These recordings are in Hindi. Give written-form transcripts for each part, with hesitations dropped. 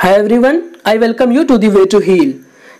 Hi everyone, I welcome you to the way to heal.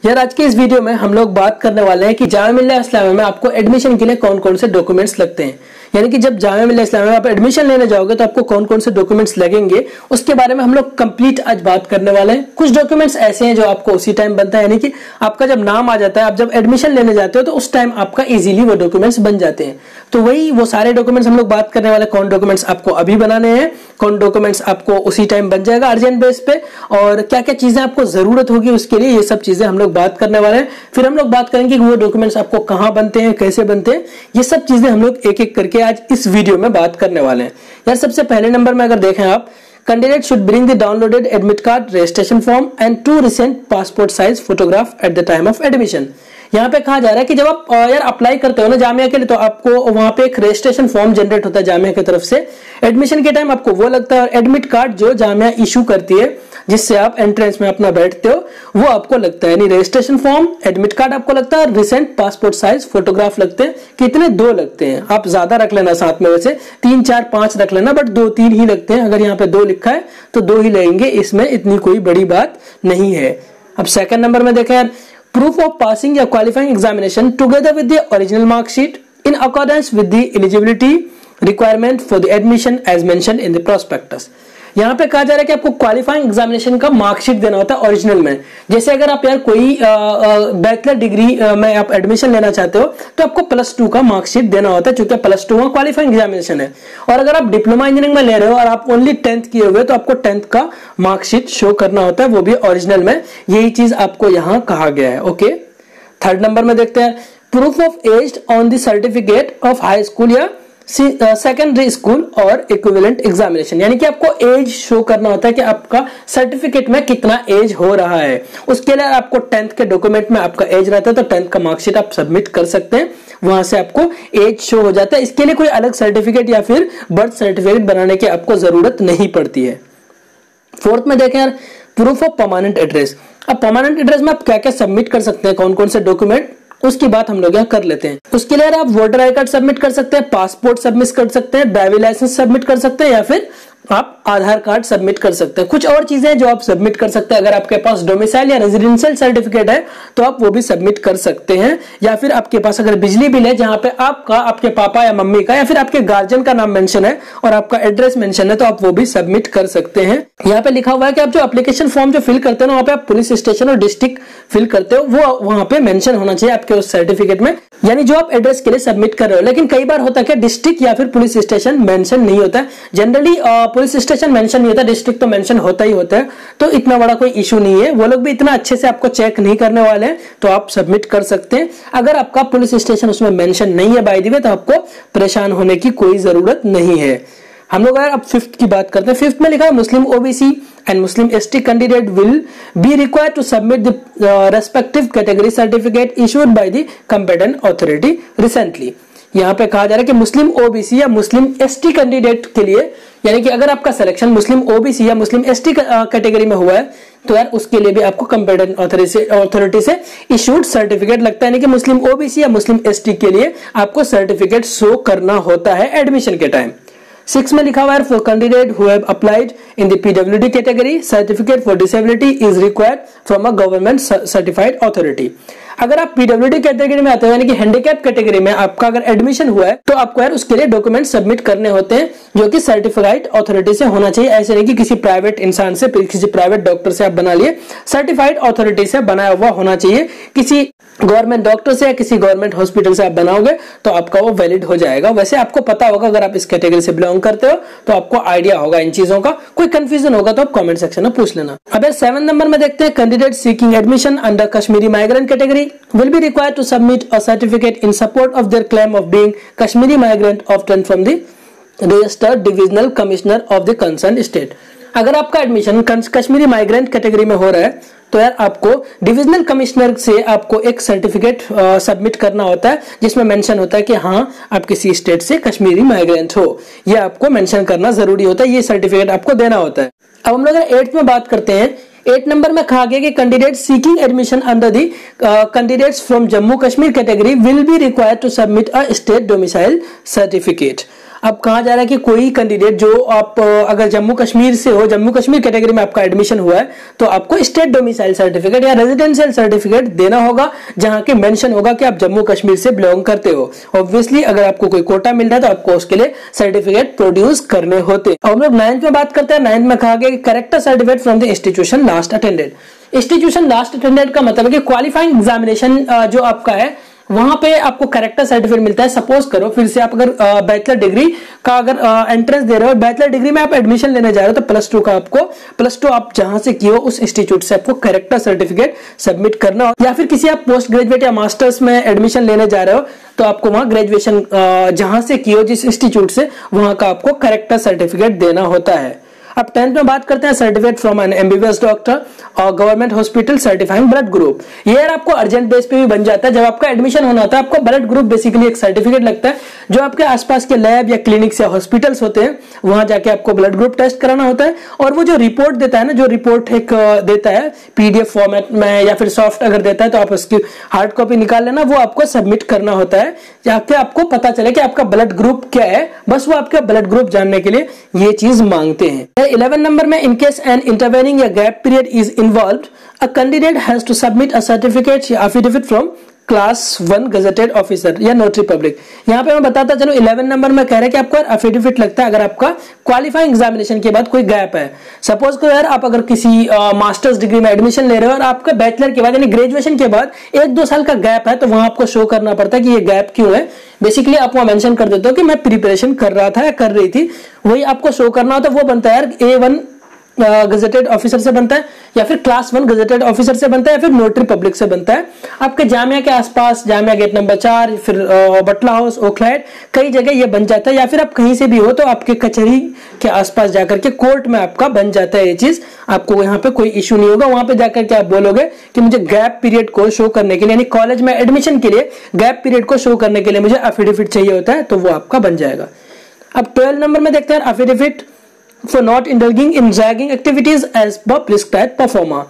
यार आज के इस वीडियो में हम लोग बात करने वाले हैं कि जामिया मिल्लिया इस्लामिया में आपको एडमिशन के लिए कौन कौन से डॉक्यूमेंट्स लगते हैं। यानी कि जब जामिया मिल्लिया इस्लामिया में आप एडमिशन लेने जाओगे तो आपको कौन कौन से डॉक्यूमेंट्स लगेंगे उसके बारे में हम लोग कंप्लीट आज बात करने वाले हैं। कुछ डॉक्यूमेंट्स ऐसे हैं जो आपको उसी टाइम बनता है, यानी कि आपका जब नाम आ जाता है, आप जब एडमिशन लेने जाते हो तो उस टाइम आपका इजीली वो डॉक्यूमेंट्स बन जाते हैं। तो वही वो सारे डॉक्यूमेंट्स हम लोग बात करने वाले, कौन डॉक्यूमेंट्स आपको अभी बनाने हैं, कौन डॉक्यूमेंट्स आपको उसी टाइम बन जाएगा अर्जेंट बेस पे, और क्या क्या चीजें आपको जरूरत होगी उसके लिए, ये सब चीजें हम लोग बात करने वाले हैं। फिर हम लोग बात करेंगे कि वो डॉक्यूमेंट्स आपको कहां बनते हैं, कैसे बनते हैं, ये सब चीजें हम लोग एक एक करके आज इस वीडियो में बात करने वाले हैं। यार सबसे पहले नंबर में अगर देखें आप, candidate should bring the downloaded admit card, registration form and 2 recent passport size photograph at the time of admission. यहाँ पे कहा जा रहा है कि जब आप यार अप्लाई करते हो ना जामिया के लिए, तो आपको वहां पे एक रजिस्ट्रेशन फॉर्म जनरेट होता है जामिया की तरफ से। एडमिशन के टाइम आपको वो लगता है, और एडमिट कार्ड जो जामिया इशू करती है जिससे आप एंट्रेंस में अपना बैठते हो वो आपको लगता है। यानी रजिस्ट्रेशन फॉर्म, एडमिट कार्ड आपको लगता है, रिसेंट पासपोर्ट साइज फोटोग्राफ लगते हैं। कितने? 2 लगते हैं। आप ज्यादा रख लेना साथ में, वैसे 3, 4, 5 रख लेना, बट 2, 3 ही लगते हैं। अगर यहाँ पे 2 लिखा है तो 2 ही लगेंगे, इसमें इतनी कोई बड़ी बात नहीं है। अब सेकंड नंबर में देखें यार, proof of passing या qualifying examination together with the original mark sheet in accordance with the eligibility requirement for the admission as mentioned in the prospectus। यहाँ पे कहा जा रहा है कि आपको क्वालिफाइंग एग्जामिनेशन का मार्कशीट देना होता है ओरिजिनल में। जैसे अगर आप यार कोई बैचलर डिग्री में आप एडमिशन लेना चाहते हो तो आपको +2 का मार्कशीट देना होता है, क्योंकि +2 का क्वालिफाइंग एग्जामिनेशन है। और अगर आप डिप्लोमा इंजीनियरिंग में ले रहे हो और आप ओनली 10th किए हुए तो आपको 10th का मार्कशीट शो करना होता है, वो भी ओरिजिनल में। यही चीज आपको यहाँ कहा गया है। ओके, थर्ड नंबर में देखते हैं, proof of age on the certificate of high school या सेकेंडरी स्कूल और इक्विवेलेंट एग्जामिनेशन। यानी कि आपको एज शो करना होता है कि आपका सर्टिफिकेट में कितना एज हो रहा है। उसके लिए आपको 10th के डॉक्यूमेंट में आपका एज रहता है तो 10th का मार्कशीट आप सबमिट कर सकते हैं, वहां से आपको एज शो हो जाता है। इसके लिए कोई अलग सर्टिफिकेट या फिर बर्थ सर्टिफिकेट बनाने की आपको जरूरत नहीं पड़ती है। फोर्थ में देखें यार, प्रूफ ऑफ परमानेंट एड्रेस। अब परमानेंट एड्रेस में आप क्या क्या सबमिट कर सकते हैं, कौन कौन से डॉक्यूमेंट, उसकी बात हम लोग यहाँ कर लेते हैं। उसके लिए आप वोटर आई कार्ड सबमिट कर सकते हैं, पासपोर्ट सबमिट कर सकते हैं, ड्राइविंग लाइसेंस सबमिट कर सकते हैं, या फिर आप आधार कार्ड सबमिट कर सकते हैं। कुछ और चीजें जो आप सबमिट कर सकते हैं, अगर आपके पास डोमिसाइल या रेजिडेंशियल सर्टिफिकेट है तो आप वो भी सबमिट कर सकते हैं। या फिर आपके पास अगर बिजली बिल है जहां पे आपका, आपके पापा या मम्मी का या फिर आपके गार्जियन का नाम मेंशन है और आपका एड्रेस मेंशन है तो आप वो भी सबमिट कर सकते हैं। यहाँ पे लिखा हुआ है कि आप जो एप्लीकेशन फॉर्म जो फिल करते हो ना, वहाँ पे आप पुलिस स्टेशन और डिस्ट्रिक्ट फिल करते हो, वो वहां पे मेंशन होना चाहिए आपके उस सर्टिफिकेट में, यानी जो आप एड्रेस के लिए सबमिट कर रहे हो। लेकिन कई बार होता है कि डिस्ट्रिक्ट या फिर पुलिस स्टेशन मेंशन नहीं होता है। जनरली पुलिस स्टेशन मेंशन नहीं होता, डिस्ट्रिक्ट तो मेंशन होता ही होता है, तो इतना बड़ा कोई इशू नहीं है। वो लोग भी इतना अच्छे से आपको चेक नहीं करने वाले हैं, तो आप सबमिट कर सकते हैं। अगर आपका पुलिस स्टेशन उसमें मेंशन नहीं है बाय द वे, तो आपको परेशान होने की कोई जरूरत नहीं है। हम लोग अब 5th की बात करते हैं। 5th में लिखा है, Muslim OBC and Muslim ST candidate will be required to submit the respective category certificate issued by the competent authority recently. यहाँ पे कहा जा रहा है कि मुस्लिम ओबीसी या मुस्लिम एसटी कैंडिडेट के लिए, यानी कि अगर आपका सिलेक्शन मुस्लिम ओबीसी या मुस्लिम एसटी कैटेगरी में हुआ है तो यार उसके लिए भी आपको कंपेटेंट अथॉरिटी से इशूड सर्टिफिकेट लगता है। यानी कि मुस्लिम ओबीसी या मुस्लिम एसटी के लिए आपको सर्टिफिकेट शो करना होता है एडमिशन के टाइम। 6 में लिखा हुआ है, for candidate who have applied in the PWD category, certificate for disability is required from a government certified authority. अगर आप पीडब्ल्यूडी कैटेगरी में आते हो, यानी कि हैंडीकैप कैटेगरी में आपका अगर एडमिशन हुआ है तो आपको यार उसके लिए डॉक्यूमेंट सबमिट करने होते हैं जो कि सर्टिफाइड अथॉरिटी से होना चाहिए। ऐसे नहीं कि किसी प्राइवेट इंसान से, किसी प्राइवेट डॉक्टर से आप बना लिए, सर्टिफाइड अथॉरिटी से बनाया हुआ होना चाहिए। किसी गवर्नमेंट डॉक्टर से या किसी गवर्नमेंट हॉस्पिटल से आप बनाओगे तो आपका वो वैलिड हो जाएगा। वैसे आपको पता होगा, अगर आप इस कैटेगरी से बिलोंग करते हो तो आपको आइडिया होगा इन चीजों का। कोई कंफ्यूजन होगा तो आप कमेंट सेक्शन में पूछ लेना। अब 7 नंबर में देखते हैं, candidate seeking admission under Kashmiri migrant category will be required to submit a certificate in support of their claim of being Kashmiri migrant obtained from the registered divisional commissioner of the concerned state। अगर आपका एडमिशन कश्मीरी माइग्रेंट कैटेगरी में हो रहा है तो यार आपको डिविजनल कमिश्नर से आपको एक सर्टिफिकेट सबमिट करना होता है जिसमें मेंशन होता है कि हाँ आप किसी स्टेट से कश्मीरी माइग्रेंट हो। ये आपको मेंशन करना जरूरी होता है, ये सर्टिफिकेट आपको देना होता है। अब हम लोग 8th में बात करते हैं। 8 नंबर में कहा गया कि candidate seeking admission under the candidates from Jammu Kashmir category will be required to submit a state domicile certificate. अब कहा जा रहा है कि कोई कैंडिडेट जो आप अगर जम्मू कश्मीर से हो, जम्मू कश्मीर कैटेगरी में आपका एडमिशन हुआ है, तो आपको स्टेट डोमिसाइल सर्टिफिकेट या रेजिडेंशियल सर्टिफिकेट देना होगा, जहां के मेंशन होगा कि आप जम्मू कश्मीर से बिलोंग करते हो। ऑब्वियसली अगर आपको कोई कोटा मिल रहा है तो आपको उसके लिए सर्टिफिकेट प्रोड्यूस करने होते हैं। हम लोग 9th में बात करते हैं। 9th में कहा गया कि character certificate from the institution last attended. Institution last attended का मतलब है कि क्वालिफाइंग एग्जामिनेशन जो आपका है वहां पे आपको कैरेक्टर सर्टिफिकेट मिलता है। सपोज करो फिर से आप अगर बैचलर डिग्री का अगर एंट्रेंस दे रहे हो, बैचलर डिग्री में आप एडमिशन लेने जा रहे हो, तो +2 का आपको +2 आप जहां से किए हो उस इंस्टीट्यूट से आपको कैरेक्टर सर्टिफिकेट सबमिट करना हो। या फिर किसी आप पोस्ट ग्रेजुएट या मास्टर्स में एडमिशन लेने जा रहे हो तो आपको वहां ग्रेजुएशन जहां से किए हो जिस इंस्टीट्यूट से, वहां का आपको कैरेक्टर सर्टिफिकेट देना होता है। अब 10th में बात करते हैं certificate from an MBBS doctor और government hospital certifying blood group. ये यार आपको अर्जेंट बेस पे भी बन जाता है। जब आपका एडमिशन होना होता है आपको ब्लड ग्रुप बेसिकली एक सर्टिफिकेट लगता है, जो आपके आसपास के लैब या क्लिनिक्स या हॉस्पिटल्स होते हैं वहां जाके आपको ब्लड ग्रुप टेस्ट कराना होता है। और वो जो रिपोर्ट देता है ना, जो रिपोर्ट एक देता है PDF फॉर्मेट में या फिर सॉफ्ट अगर देता है तो आप उसकी हार्ड कॉपी निकाल लेना, वो आपको सबमिट करना होता है जाके आपको पता चले कि आपका ब्लड ग्रुप क्या है। बस वो आपका ब्लड ग्रुप जानने के लिए ये चीज मांगते हैं। 11 नंबर में इन केस एन इंटरवेनिंग या gap period is involved, a candidate has to submit a certificate या affidavit from class 1 gazetted officer या नोटरी पब्लिक। यहाँ पे मैं बताता चलो 11 नंबर में कह रहे हैं कि आपको एफिडेविट लगता है अगर आपका क्वालिफाइंग एग्जामिनेशन के बाद कोई गैप है। सपोज करो यार आप अगर किसी मास्टर्स डिग्री में एडमिशन ले रहे हो और आपका बैचलर के बाद यानी ग्रेजुएशन के बाद 1-2 साल का गैप है, तो वहां आपको शो करना पड़ता है कि ये गैप क्यों है। बेसिकली आप वहां मेंशन कर देते हो कि मैं प्रिपरेशन कर रहा था या कर रही थी, वही आपको शो करना होता है। वो बनता है यार A1 गजेटेड ऑफिसर से बनता है या फिर क्लास 1 गजेटेड ऑफिसर से बनता है या फिर नोटरी पब्लिक से बनता है। आपके जामिया के आसपास, जामिया गेट नंबर 4, फिर बटला हाउस, ओखलाइट, कई जगह ये बन जाता है। या फिर आप कहीं से भी हो तो आपके कचहरी के आसपास जाकर के कोर्ट में आपका बन जाता है ये चीज। आपको यहाँ पे कोई इश्यू नहीं होगा। वहां पे जाकर के आप बोलोगे कि मुझे गैप पीरियड को शो करने के लिए, यानी कॉलेज में एडमिशन के लिए गैप पीरियड को शो करने के लिए मुझे एफिडेविट चाहिए होता है, तो वो आपका बन जाएगा। अब 12 नंबर में देखते हैं affidavit for not indulging in ragging activities as per prescribed performer।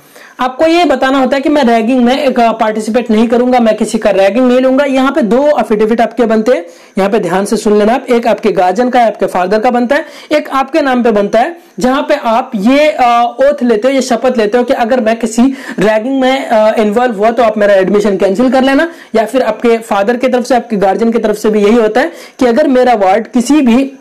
आपको ये बताना होता है कि मैं रैगिंग में पार्टिसिपेट नहीं करूंगा, मैं किसी का रैगिंग नहीं लूंगा। यहाँ पे 2 एफिडेविट आपके बनते हैं, यहाँ पे ध्यान से सुन लेना आप। एक आपके गार्जियन का, आपके फादर का बनता है, एक आपके नाम पे बनता है, जहां पे आप ये ओथ लेते हो, ये शपथ लेते हो कि अगर मैं किसी रैगिंग में इन्वॉल्व हुआ तो आप मेरा एडमिशन कैंसिल कर लेना। या फिर आपके फादर की तरफ से, आपके गार्जियन की तरफ से भी यही होता है कि अगर मेरा वार्ड किसी भी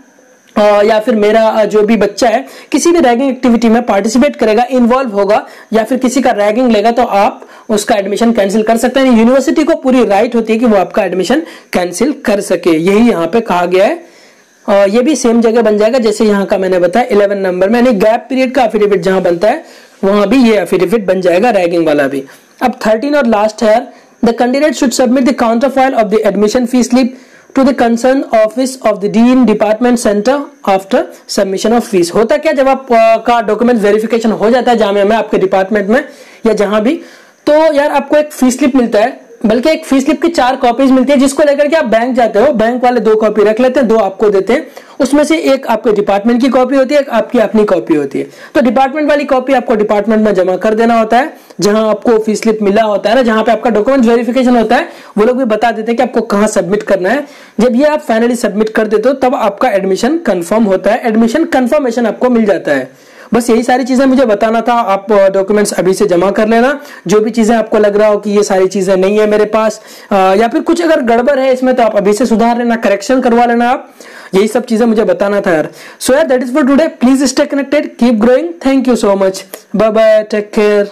या फिर मेरा जो भी बच्चा है किसी भी रैगिंग एक्टिविटी में पार्टिसिपेट करेगा, इन्वॉल्व होगा या फिर किसी का रैगिंग लेगा, तो आप उसका एडमिशन कैंसिल कर सकते हैं। यूनिवर्सिटी को पूरी राइट होती है कि वो आपका एडमिशन कैंसिल कर सके। यही यहाँ पे कहा गया है। ये भी सेम जगह बन जाएगा जैसे यहाँ का मैंने बताया 11 नंबर में, यानी गैप पीरियड का एफिडेविट जहां बनता है वहां भी ये एफिडेविट बन जाएगा, रैगिंग वाला भी। अब 13 और लास्ट है, the candidate should submit the counterfoil of the admission fee slip to the concerned office of the dean department center after submission of fees। होता क्या जब आप का डॉक्यूमेंट वेरिफिकेशन हो जाता है जामिया में, आपके डिपार्टमेंट में या जहां भी, तो यार आपको एक फी स्लिप मिलता है, बल्कि एक फी स्लिप की 4 कॉपीज मिलती है, जिसको लेकर के आप बैंक जाते हो। बैंक वाले 2 कॉपी रख लेते हैं, 2 आपको देते हैं। उसमें से एक आपके डिपार्टमेंट की कॉपी होती है, एक आपकी अपनी कॉपी होती है। तो डिपार्टमेंट वाली कॉपी आपको डिपार्टमेंट में जमा कर देना होता है, जहां आपको फी स्लिप मिला होता है ना, जहां पे आपका डॉक्यूमेंट वेरिफिकेशन होता है, वो लोग भी बता देते हैं कि आपको कहां सबमिट करना है। जब ये आप फाइनली सबमिट कर देते हो तब आपका एडमिशन कंफर्म होता है, एडमिशन कंफर्मेशन आपको मिल जाता है। बस यही सारी चीजें मुझे बताना था। आप डॉक्यूमेंट्स अभी से जमा कर लेना। जो भी चीजें आपको लग रहा हो कि ये सारी चीजें नहीं है मेरे पास, या फिर कुछ अगर गड़बड़ है इसमें, तो आप अभी से सुधार लेना, करेक्शन करवा लेना आप। यही सब चीजें मुझे बताना था यार। सो यार that is for today. Please stay connected, keep growing. Thank you so much, bye bye, take care.